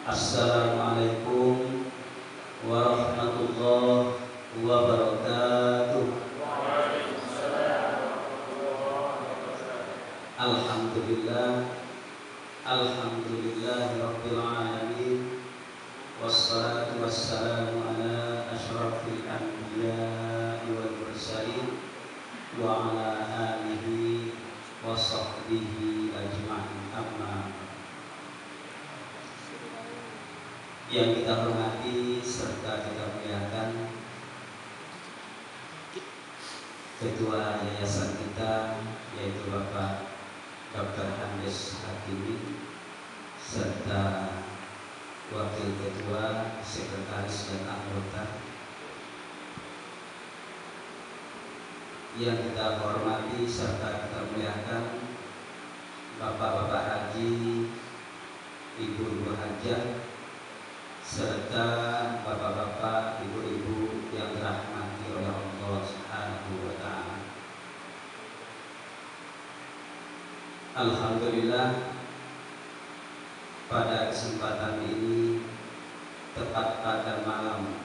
Assalamualaikum warahmatullahi wabarakatuh. Alhamdulillah, alhamdulillahirabbil alamin. Wassalatu wassalamu ala asyrafil anbiya'i wal mursalin wa ala alihi wa sahbihi ajma'in. Amma yang kita hormati serta kita muliakan Ketua Yayasan kita, yaitu Bapak Dr. Handes Hakimi, serta Wakil Ketua, Sekretaris dan anggota. Yang kita hormati serta kita muliakan Bapak-bapak haji, Ibu-ibu hajah, serta bapak-bapak, ibu-ibu yang dirahmati oleh Allah Subhanahu wa ta'ala. Alhamdulillah, pada kesempatan ini tepat pada malam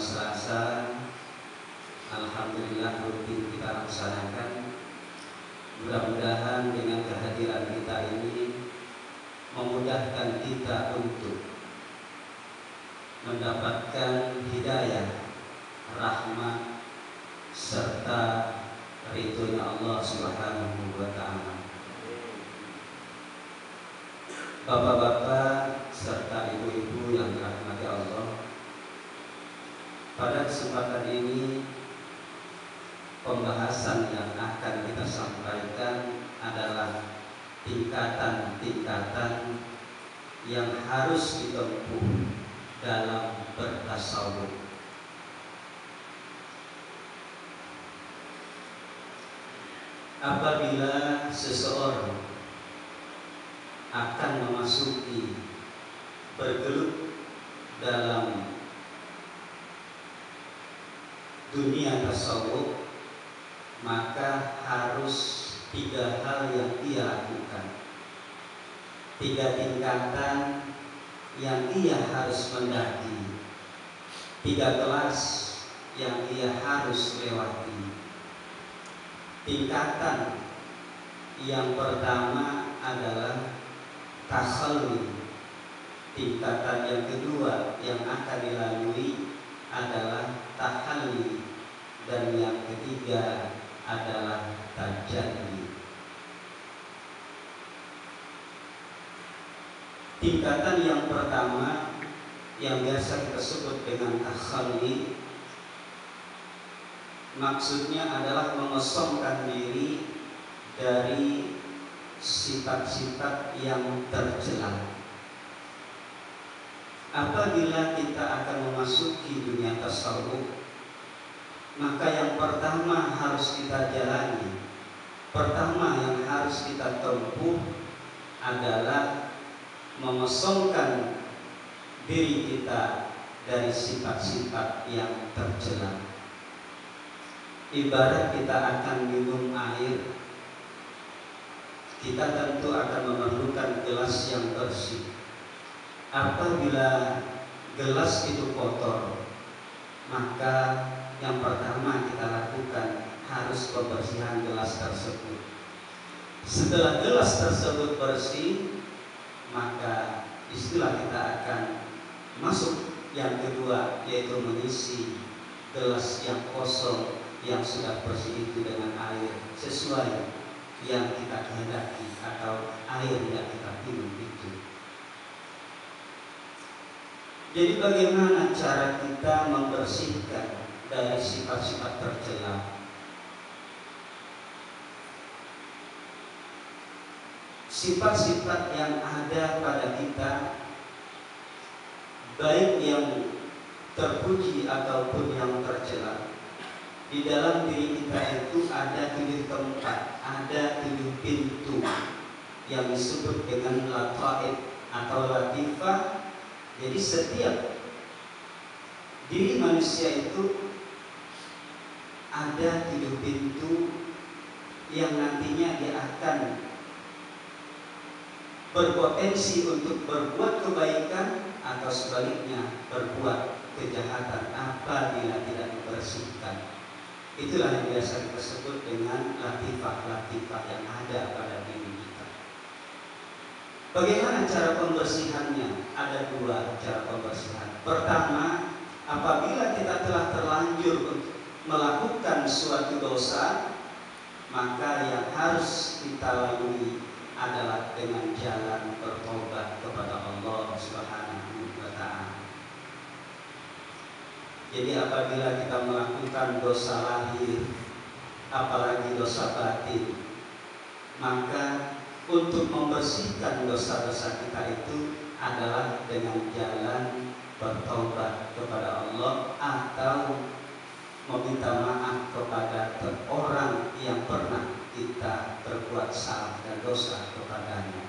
Selasa, alhamdulillah rutin kita laksanakan. Mudah-mudahan dengan kehadiran kita ini memudahkan kita untuk mendapatkan hidayah, rahmat, serta ridhonya Allah Subhanahu wa ta'ala. Bapak-bapak serta ibu-ibu yang dirahmati Allah, pada kesempatan ini pembahasan yang akan kita sampaikan adalah tingkatan-tingkatan yang harus ditempuh dalam bertasawuf. Apabila seseorang akan memasuki bergelut dalam dunia tasawuf, maka harus 3 hal yang ia lakukan, 3 tingkatan yang ia harus mendaki, 3 kelas yang ia harus lewati. Tingkatan yang pertama adalah takhalli. Tingkatan yang kedua yang akan dilalui adalah tahalli, dan yang ketiga adalah tajalli. Tingkatan yang pertama yang biasa kita sebut dengan takhalli, maksudnya adalah mengosongkan diri dari sifat-sifat yang tercela. Apabila kita akan memasuki dunia tasawuf, maka yang pertama harus kita jalani, pertama yang harus kita tempuh adalah mengosongkan diri kita dari sifat-sifat yang tercela. Ibarat kita akan minum air, kita tentu akan memerlukan gelas yang bersih. Apabila gelas itu kotor, maka yang pertama kita lakukan harus pembersihan gelas tersebut. Setelah gelas tersebut bersih, maka istilah kita akan masuk yang kedua, yaitu mengisi gelas yang kosong yang sudah bersih itu dengan air sesuai yang kita kehendaki atau air yang kita minum itu. Jadi bagaimana cara kita membersihkan dari sifat-sifat tercela? Sifat-sifat yang ada pada kita, baik yang terpuji ataupun yang tercela, di dalam diri kita itu ada 7 tempat, ada 7 pintu yang disebut dengan lataif atau latifah. Jadi setiap diri manusia itu ada 7 pintu yang nantinya dia akan berpotensi untuk berbuat kebaikan atau sebaliknya berbuat kejahatan apabila tidak dibersihkan. Itulah yang biasa kita sebut dengan latifah-latifah yang ada pada diri kita. Bagaimana cara pembersihannya? Ada dua cara pembersihan. Pertama, apabila kita telah terlanjur melakukan suatu dosa, maka yang harus kita lalui adalah dengan jalan bertobat kepada Allah Subhanahu wa Ta'ala. Jadi apabila kita melakukan dosa lahir, apalagi dosa batin, maka untuk membersihkan dosa-dosa kita itu adalah dengan jalan bertobat kepada Allah atau meminta maaf kepada orang yang pernah kita berbuat salah dan dosa kepadanya.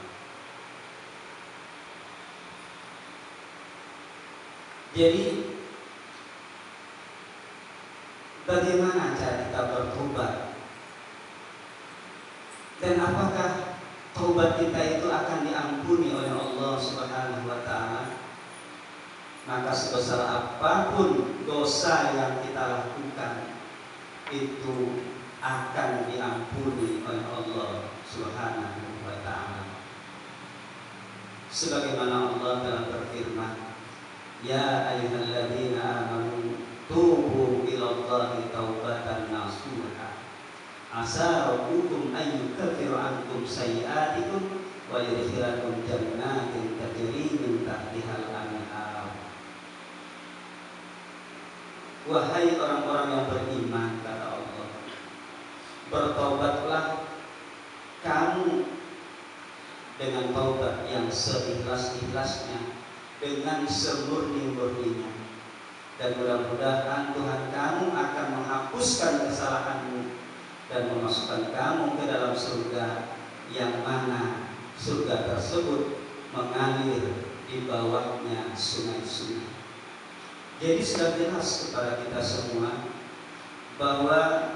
Jadi bagaimana cara kita bertobat? Dan apakah taubat kita itu akan diampuni oleh Allah Subhanahu wa Ta'ala? Maka sebesar apapun dosa yang kita lakukan, itu akan diampuni oleh Allah Subhanahu wa Ta'ala. Sebagaimana Allah telah berfirman, ya ayyuhalladzina amanu tubu ilallahi taubatan nasuha asa rabbukum an yukaffiru ankum sayyi'atikum wa yudkhilakum jannatin tajri min tahtihal anhar. Wahai orang-orang yang beriman, kata Allah, bertaubatlah kamu dengan taubat yang seikhlas-ikhlasnya, dengan semurni-murninya, dan mudah-mudahan Tuhan kamu akan menghapuskan kesalahanmu dan memasukkan kamu ke dalam surga, yang mana surga tersebut mengalir di bawahnya sungai-sungai. Jadi sudah jelas kepada kita semua bahwa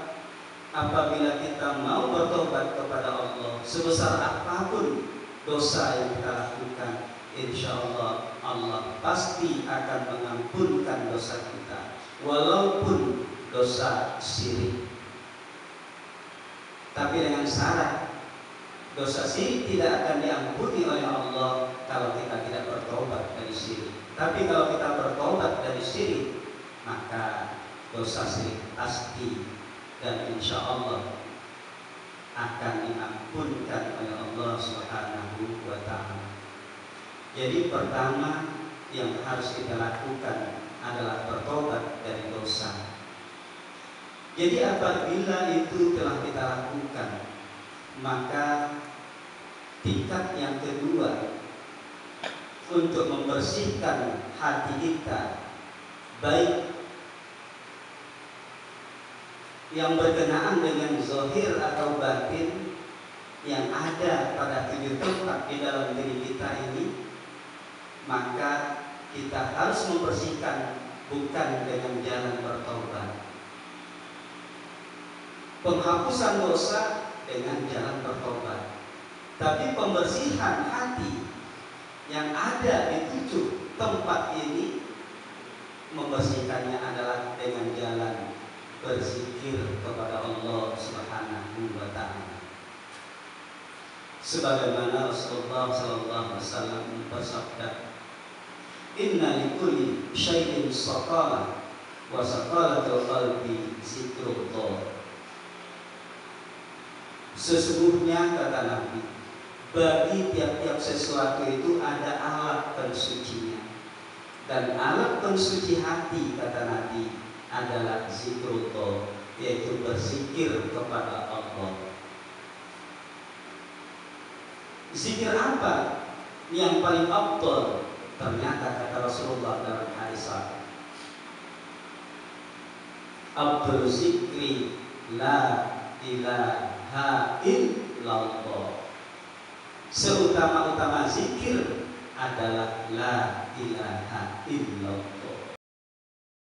apabila kita mau bertobat kepada Allah, sebesar apapun dosa yang kita lakukan, insya Allah Allah pasti akan mengampunkan dosa kita, walaupun dosa syirik. Tapi dengan syarat, dosa syirik tidak akan diampuni oleh Allah kalau kita tidak bertobat dari syirik. Tapi kalau kita bertobat dari syirik, maka dosa syirik pasti dan insya Allah akan diampunkan oleh Allah Subhanahu wa Ta'ala. Jadi pertama yang harus kita lakukan adalah bertobat dari dosa. Jadi apabila itu telah kita lakukan, maka tingkat yang kedua untuk membersihkan hati kita, baik yang berkenaan dengan zahir atau batin yang ada pada 7 tempat di dalam diri kita ini, maka kita harus membersihkan bukan dengan jalan bertobat. Penghapusan dosa dengan jalan bertobat, tapi pembersihan hati yang ada di 7 tempat ini, membersihkannya adalah dengan jalan berzikir kepada Allah Subhanahu wa Ta'ala. Sebagaimana Rasulullah sallallahu alaihi wasallam bersabda, inna likulli syai'in saqala wa saqalatul qalbi zikrullah. Sesungguhnya, kata Nabi, bagi tiap-tiap sesuatu itu ada alat pensucinya, dan alat pensuci hati, kata Nabi, adalah zikrullah, yaitu berzikir kepada Allah. Zikir apa yang paling afdal? Ternyata kata Rasulullah dalam hadis Abdul zikri la ilaha illallah. Seutama-utama zikir adalah la ilaha illallah.